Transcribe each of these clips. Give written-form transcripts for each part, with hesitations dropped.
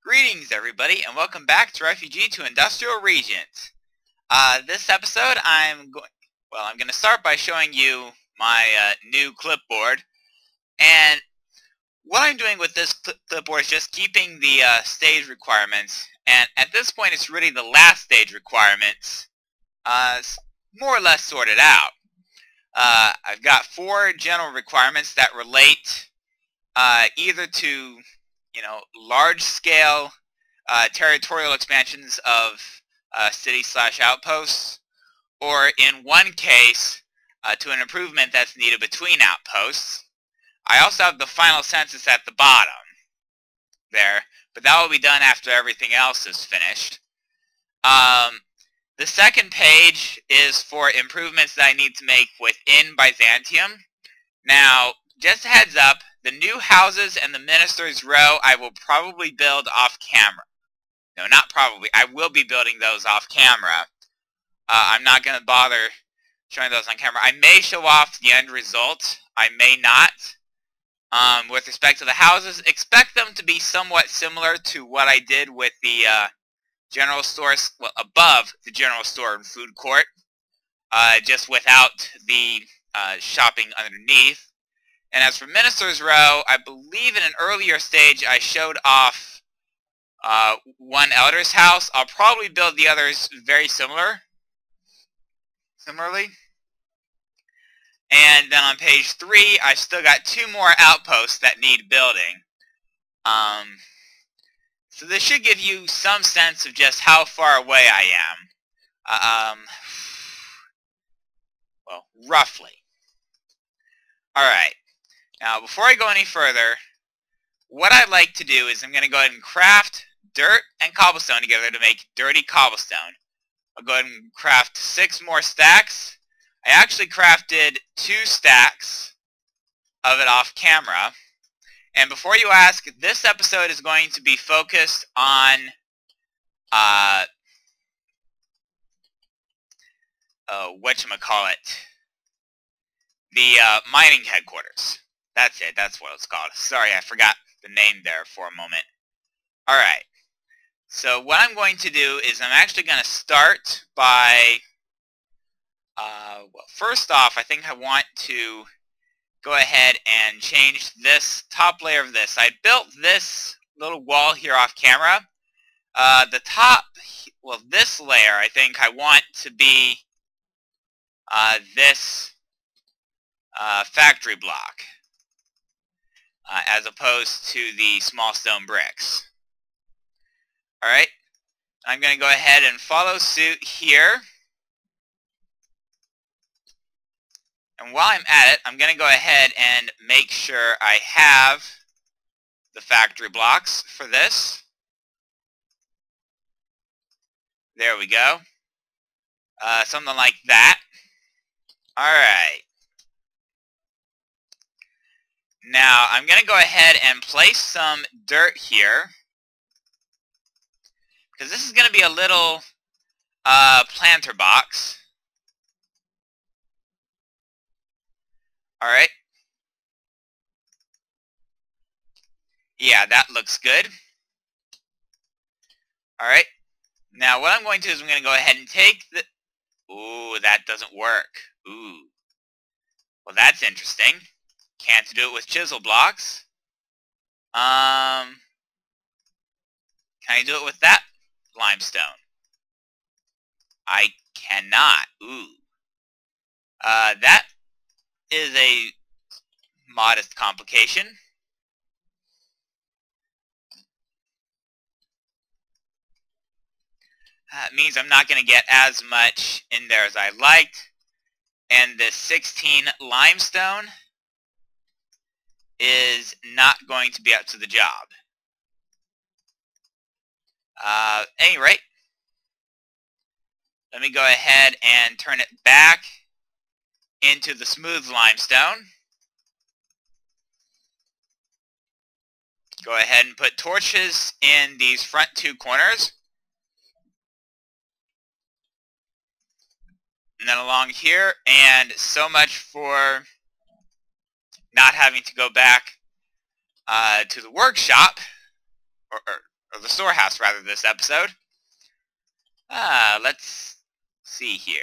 Greetings everybody and welcome back to Refugee to Industrial Regent. This episode I'm going to start by showing you my new clipboard, and what I'm doing with this clipboard is just keeping the stage requirements, and at this point it's really the last stage requirements more or less sorted out. I've got 4 general requirements that relate either to large-scale territorial expansions of city/outposts, or in one case, to an improvement that's needed between outposts. I also have the final census at the bottom there, but that will be done after everything else is finished. The second page is for improvements that I need to make within Byzantium. Now, just a heads up, the new houses and the Minister's Row I will probably build off camera. No, not probably. I will be building those off camera. I'm not going to bother showing those on camera. I may show off the end result. I may not. With respect to the houses, expect them to be somewhat similar to what I did with the general stores, well, above the general store and food court, just without the shopping underneath. And as for Minister's Row, I believe in an earlier stage I showed off one elder's house. I'll probably build the others very similarly. And then on page 3, I've still got 2 more outposts that need building. So this should give you some sense of just how far away I am. Well, roughly. Alright. Now, before I go any further, what I'd like to do is I'm going to go ahead and craft dirt and cobblestone together to make dirty cobblestone. I'll go ahead and craft 6 more stacks. I actually crafted 2 stacks of it off camera. And before you ask, this episode is going to be focused on the mining headquarters. That's it. That's what it's called. Sorry, I forgot the name there for a moment. Alright. So what I'm going to do is I'm actually going to start by, well, first off, I think I want to go ahead and change this top layer of this. I built this little wall here off camera. The top, well, this layer, I think I want to be this factory block, as opposed to the small stone bricks. Alright, I'm going to go ahead and follow suit here. And while I'm at it, I'm going to go ahead and make sure I have the factory blocks for this. There we go. Something like that. Alright. Now, I'm going to go ahead and place some dirt here, because this is going to be a little planter box. Alright. Yeah, that looks good. Alright. Now, what I'm going to do is I'm going to go ahead and take the... Ooh, that doesn't work. Ooh. Well, that's interesting. Can't do it with chisel blocks. Can I do it with that limestone? I cannot. Ooh. That is a modest complication. That means I'm not going to get as much in there as I liked. And the 16 limestone is not going to be up to the job. At any rate, let me go ahead and turn it back into the smooth limestone. Go ahead and put torches in these front 2 corners. And then along here, and so much for not having to go back to the workshop, or the storehouse rather this episode. Let's see here.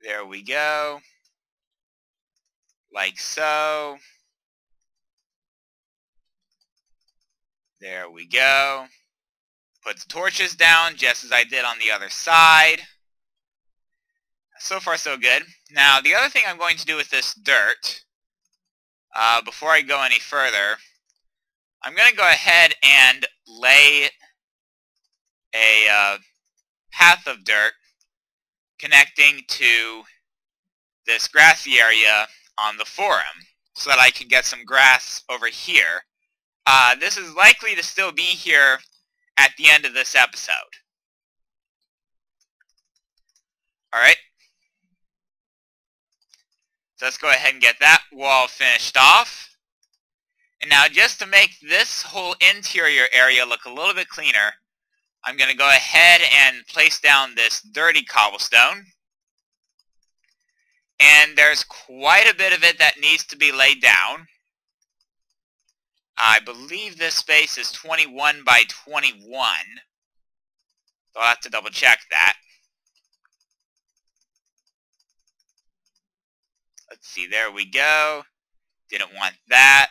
There we go. Like so. There we go. Put the torches down just as I did on the other side. So far so good. Now the other thing I'm going to do with this dirt, before I go any further, I'm going to go ahead and lay a path of dirt connecting to this grassy area on the forum so that I can get some grass over here. This is likely to still be here at the end of this episode. Alright. So let's go ahead and get that wall finished off. And now just to make this whole interior area look a little bit cleaner, I'm going to go ahead and place down this dirty cobblestone. And there's quite a bit of it that needs to be laid down. I believe this space is 21 by 21. So I'll have to double check that. Let's see, there we go. Didn't want that.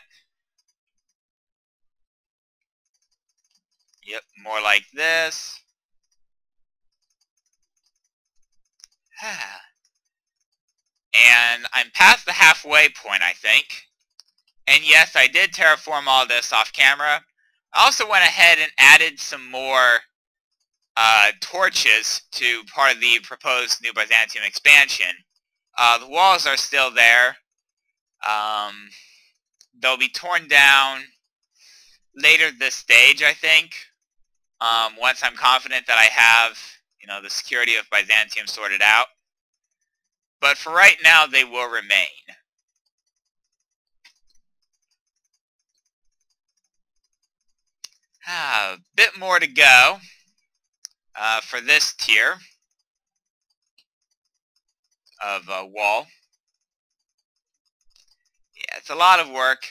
Yep, more like this. And I'm past the halfway point, I think. And yes, I did terraform all this off camera. I also went ahead and added some more torches to part of the proposed New Byzantium expansion. The walls are still there. They'll be torn down later this stage, I think. Once I'm confident that I have, the security of Byzantium sorted out. But for right now, they will remain. A bit more to go for this tier of wall. Yeah, it's a lot of work.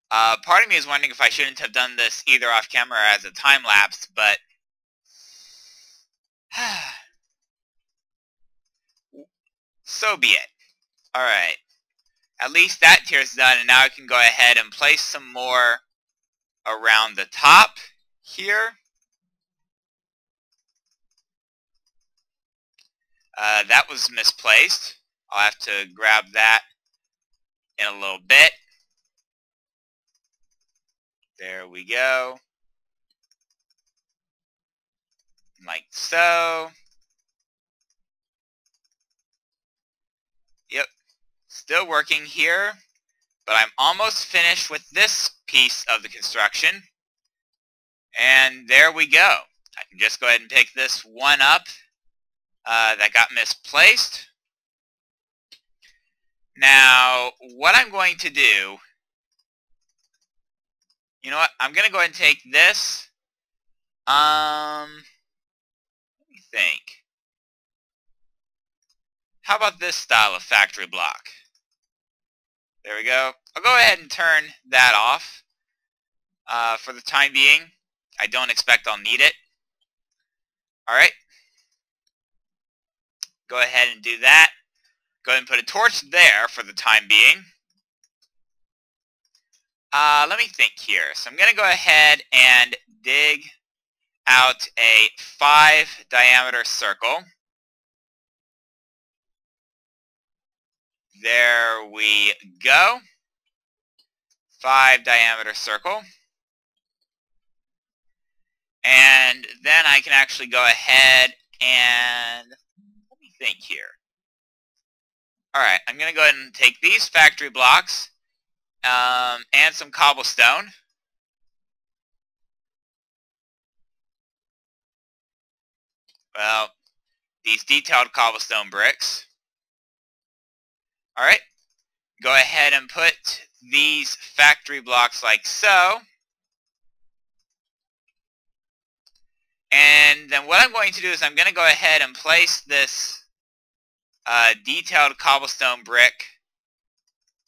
Part of me is wondering if I shouldn't have done this either off camera or as a time lapse, but so be it. Alright. At least that tier's done, and now I can go ahead and place some more around the top here. That was misplaced. I'll have to grab that in a little bit. There we go. Like so. Yep. Still working here. But I'm almost finished with this piece of the construction. And there we go. I can just go ahead and pick this one up that got misplaced. Now, what I'm going to do, you know what, I'm going to go ahead and take this, let me think. How about this style of factory block? There we go. I'll go ahead and turn that off for the time being. I don't expect I'll need it. Alright. Go ahead and do that. Go ahead and put a torch there for the time being. Let me think here. So I'm going to go ahead and dig out a 5 diameter circle. There we go. 5 diameter circle. And then I can actually go ahead and, let me think here. Alright, I'm going to go ahead and take these factory blocks and some cobblestone. Well, these detailed cobblestone bricks. Alright, go ahead and put these factory blocks like so. And then what I'm going to do is I'm going to go ahead and place this detailed cobblestone brick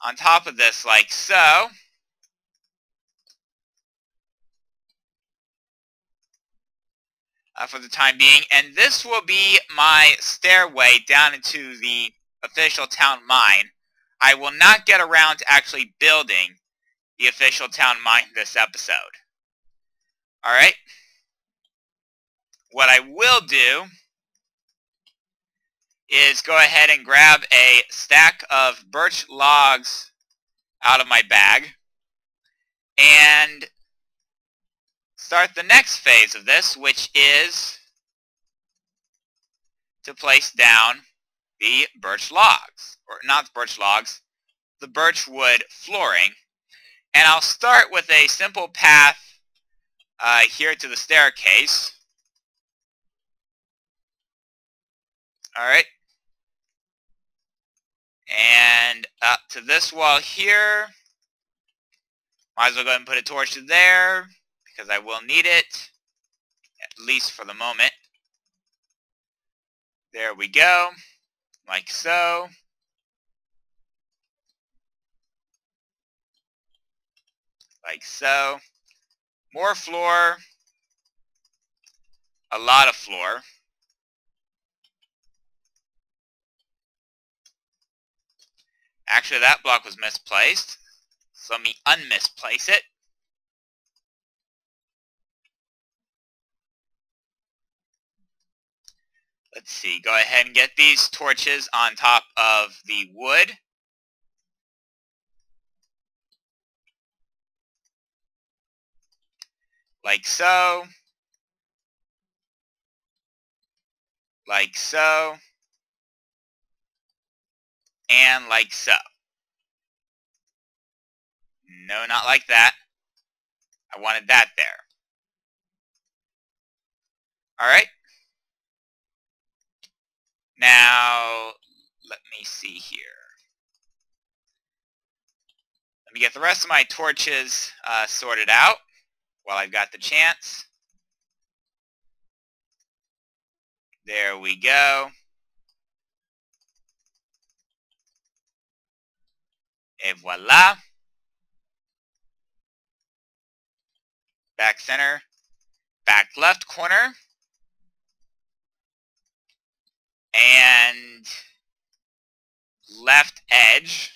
on top of this like so. for the time being, and this will be my stairway down into the official town mine. I will not get around to actually building the official town mine this episode. Alright? What I will do is go ahead and grab a stack of birch logs out of my bag and start the next phase of this, which is to place down the birch logs, or not the birch logs, the birch wood flooring. And I'll start with a simple path here to the staircase. Alright. And up to this wall here. Might as well go ahead and put a torch to there, because I will need it, at least for the moment. There we go, like so. Like so. More floor. A lot of floor. Actually, that block was misplaced. So let me unmisplace it. Let's see, go ahead and get these torches on top of the wood. Like so. Like so. And like so. No, not like that. I wanted that there. Alright. Now, let me see here. Let me get the rest of my torches sorted out while I've got the chance. There we go. Et voila. Back center. Back left corner. And left edge.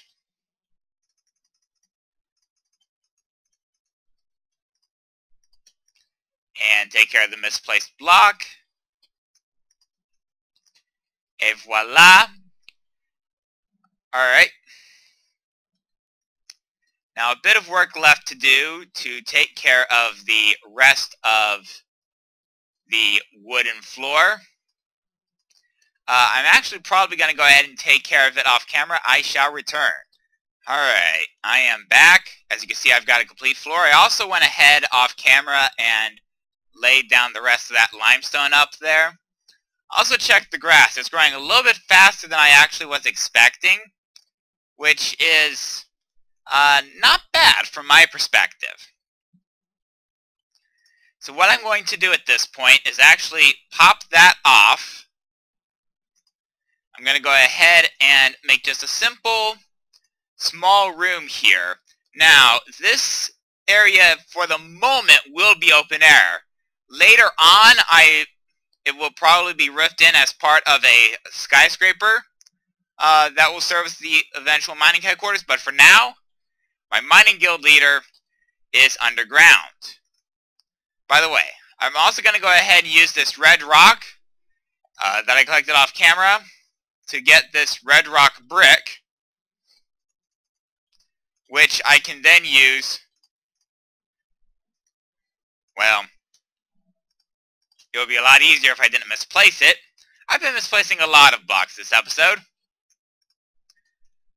And take care of the misplaced block. Et voila. Alright. Now a bit of work left to do to take care of the rest of the wooden floor. I'm actually probably going to go ahead and take care of it off camera. I shall return. Alright, I am back. As you can see, I've got a complete floor. I also went ahead off camera and laid down the rest of that limestone up there. Also checked the grass. It's growing a little bit faster than I actually was expecting, which is not bad from my perspective. So what I'm going to do at this point is actually pop that off. I'm going to go ahead and make just a simple, small room here. Now, this area for the moment will be open air. Later on, it will probably be roofed in as part of a skyscraper that will serve as the eventual mining headquarters. But for now, my mining guild leader is underground. By the way, I'm also going to go ahead and use this red rock that I collected off camera to get this red rock brick, which I can then use, well, it would be a lot easier if I didn't misplace it. I've been misplacing a lot of blocks this episode.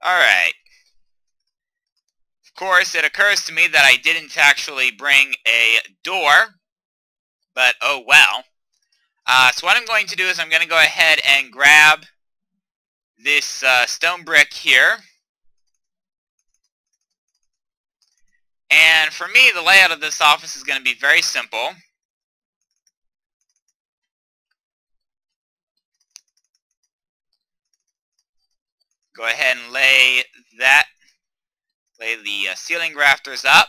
Alright. Of course, it occurs to me that I didn't actually bring a door, but oh well. So what I'm going to do is I'm going to go ahead and grab this stone brick here. And for me, the layout of this office is going to be very simple. Go ahead and lay the ceiling rafters up.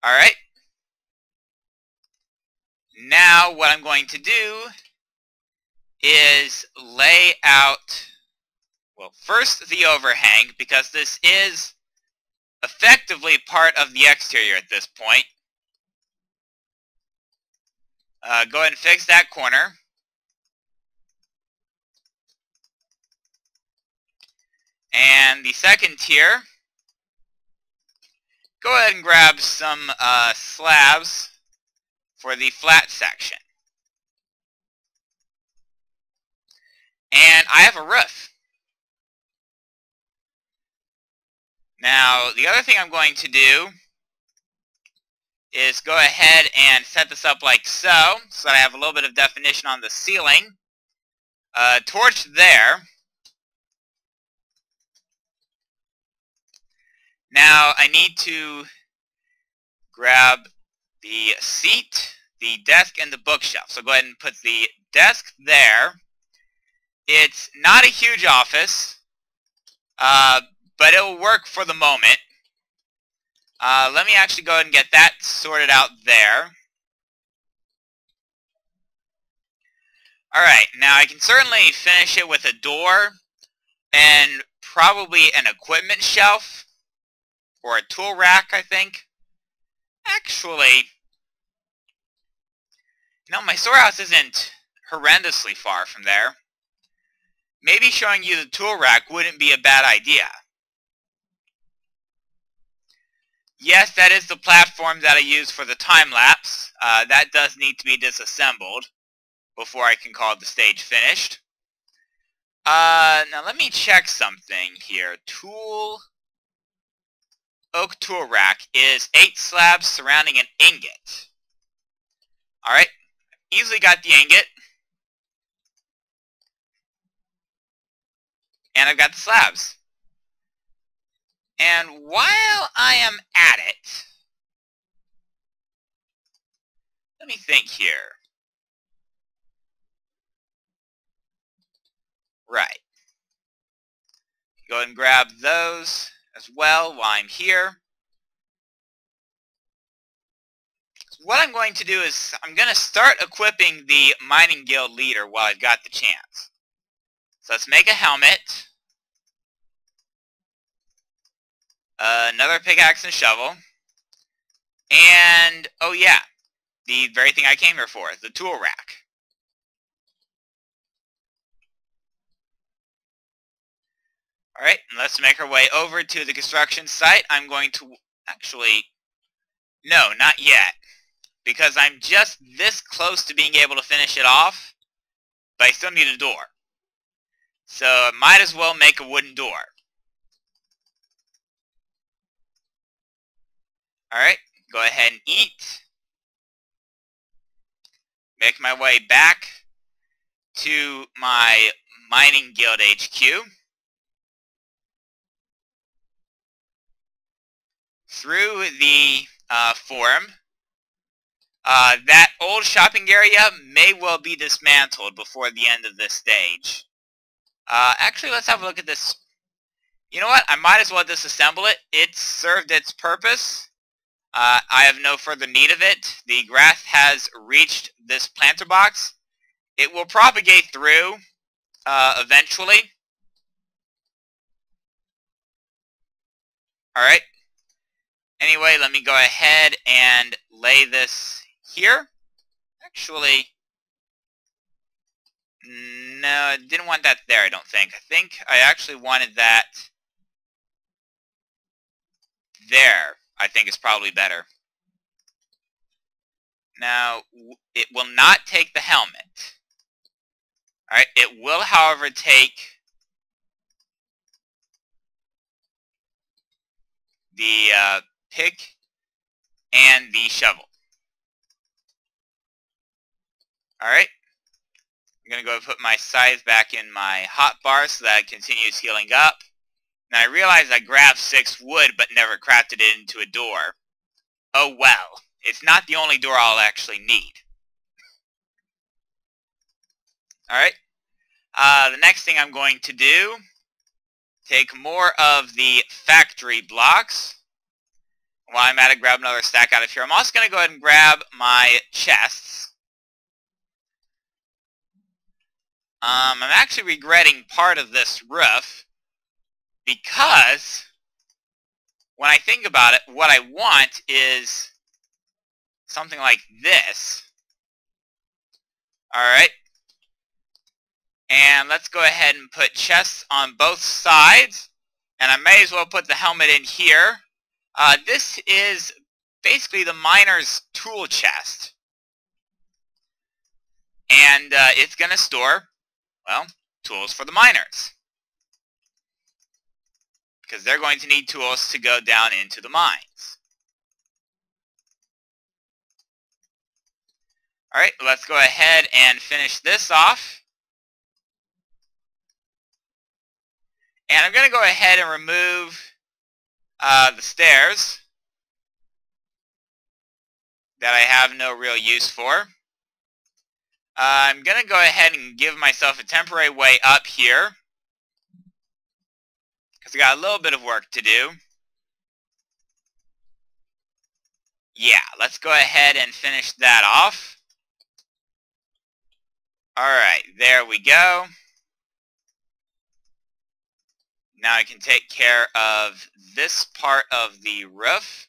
Alright. Now what I'm going to do is lay out, well, first the overhang, because this is effectively part of the exterior at this point. Go ahead and fix that corner. And the second tier, go ahead and grab some slabs for the flat section. And I have a roof. Now, the other thing I'm going to do is go ahead and set this up like so that I have a little bit of definition on the ceiling. Torch there. Now, I need to grab the seat, the desk, and the bookshelf. So go ahead and put the desk there. It's not a huge office, but it will work for the moment. Let me actually go ahead and get that sorted out there. Alright, now I can certainly finish it with a door and probably an equipment shelf or a tool rack, I think. Actually, no, my storehouse isn't horrendously far from there. Maybe showing you the tool rack wouldn't be a bad idea. Yes, that is the platform that I use for the time-lapse. That does need to be disassembled before I can call the stage finished. Now let me check something here. Oak tool rack is 8 slabs surrounding an ingot. Alright, easily got the ingot. And I've got the slabs. And while I am at it, let me think here. Right. Go ahead and grab those as well while I'm here. What I'm going to do is I'm going to start equipping the mining guild leader while I've got the chance. So let's make a helmet. Another pickaxe and shovel. And, oh yeah, the very thing I came here for, the tool rack. Alright, let's make our way over to the construction site. I'm going to, actually, no, not yet. Because I'm just this close to being able to finish it off, but I still need a door. So I might as well make a wooden door. Alright, go ahead and eat. Make my way back to my mining guild HQ. Through the forum. That old shopping area may well be dismantled before the end of this stage. Actually, let's have a look at this. You know what? I might as well disassemble it. It served its purpose. I have no further need of it. The grass has reached this planter box. It will propagate through eventually. Alright. Anyway, let me go ahead and lay this here. Actually, no, I didn't want that there, I don't think. I think I actually wanted that there. I think is probably better. Now, it will not take the helmet. Alright, it will, however, take the pick and the shovel. Alright, I'm going to go and put my scythe back in my hotbar so that it continues healing up. Now I realize I grabbed 6 wood but never crafted it into a door. Oh well, it's not the only door I'll actually need. Alright, the next thing I'm going to do, take more of the factory blocks. While I'm at it, grab another stack out of here. I'm also going to go ahead and grab my chests. I'm actually regretting part of this roof because when I think about it, what I want is something like this. Alright. And let's go ahead and put chests on both sides. And I may as well put the helmet in here. This is basically the miner's tool chest. And it's going to store, well, tools for the miners. Because they're going to need tools to go down into the mines. Alright, let's go ahead and finish this off. And I'm going to go ahead and remove the stairs that I have no real use for. I'm going to go ahead and give myself a temporary way up here, because I got a little bit of work to do. Yeah, let's go ahead and finish that off. Alright, there we go. Now I can take care of this part of the roof.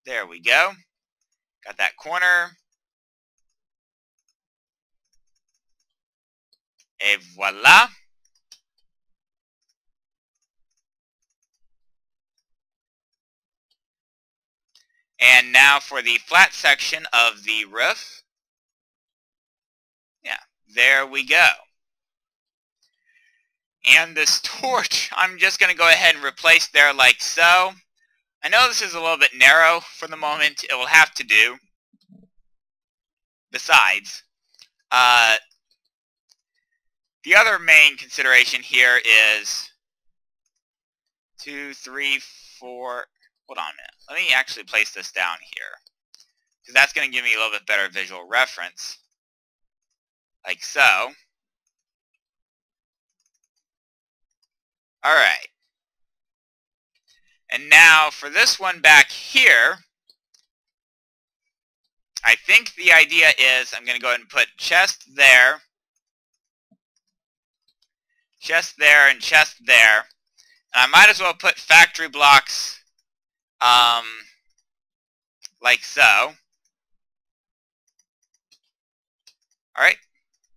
There we go. Got that corner. Et voila. And now for the flat section of the roof. Yeah, there we go. And this torch, I'm just going to go ahead and replace there like so. I know this is a little bit narrow for the moment. It will have to do. Besides, the other main consideration here is 2, 3, 4. Hold on a minute. Let me actually place this down here, because that's going to give me a little bit better visual reference. Like so. Alright. And now for this one back here, I think the idea is I'm going to go ahead and put chest there, chest there, and chest there. And I might as well put factory blocks like so. Alright,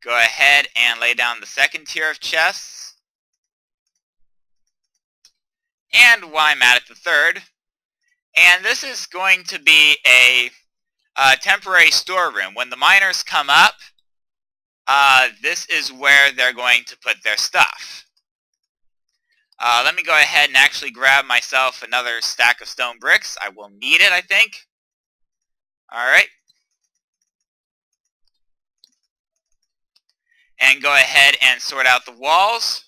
go ahead and lay down the second tier of chests. And while I'm at it, the third. And this is going to be a temporary storeroom. When the miners come up, this is where they're going to put their stuff. Let me go ahead and actually grab myself another stack of stone bricks. I will need it, I think. Alright. And go ahead and sort out the walls.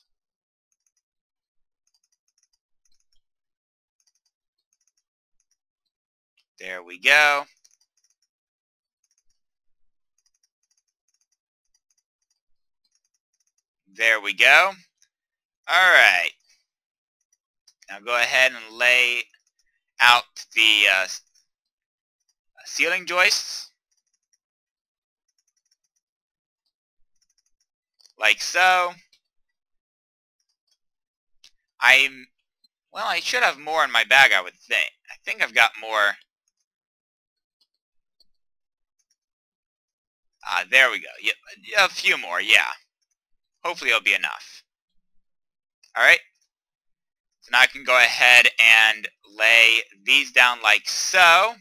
There we go. There we go. Alright. Now go ahead and lay out the ceiling joists. Like so. Well, I should have more in my bag, I would think. I think I've got more. There we go. Yep, a few more, yeah. Hopefully it'll be enough. Alright. So now I can go ahead and lay these down like so.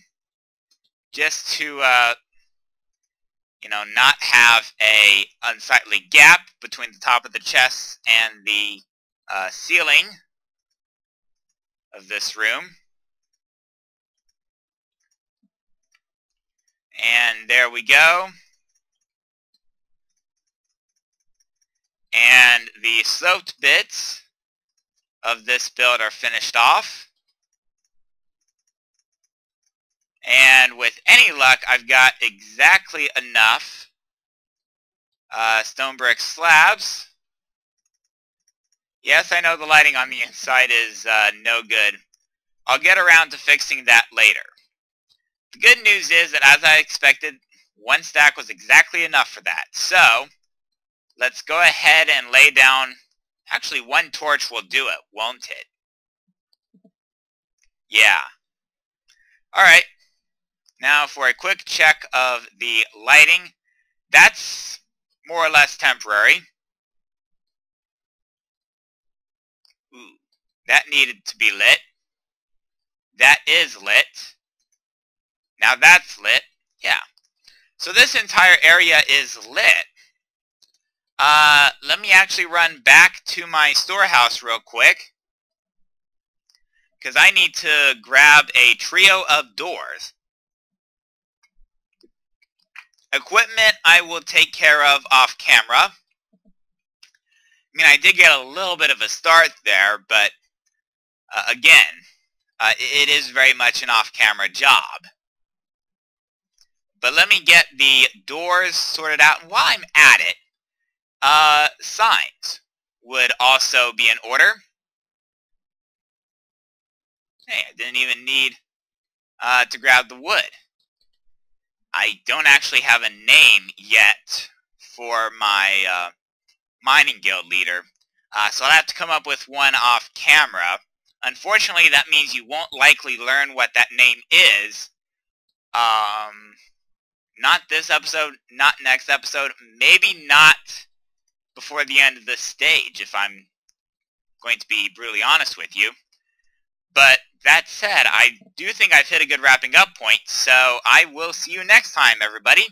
Just to, you know, not have a unsightly gap between the top of the chest and the ceiling of this room. And there we go. And the sloped bits of this build are finished off. And with any luck, I've got exactly enough stone brick slabs. Yes, I know the lighting on the inside is no good. I'll get around to fixing that later. The good news is that, as I expected, 1 stack was exactly enough for that. So, let's go ahead and lay down, actually 1 torch will do it, won't it? Yeah. Alright, now for a quick check of the lighting. That's more or less temporary. Ooh, that needed to be lit. That is lit. Now that's lit. Yeah. So this entire area is lit. Let me actually run back to my storehouse real quick, because I need to grab a trio of doors. Equipment I will take care of off camera. I mean, I did get a little bit of a start there, but again, it is very much an off-camera job. But let me get the doors sorted out. And while I'm at it, signs would also be in order. Hey, I didn't even need to grab the wood. I don't actually have a name yet for my mining guild leader, so I'll have to come up with one off camera. Unfortunately, that means you won't likely learn what that name is. Not this episode, not next episode, maybe not before the end of this stage, if I'm going to be brutally honest with you. But that said, I do think I've hit a good wrapping up point, so I will see you next time, everybody.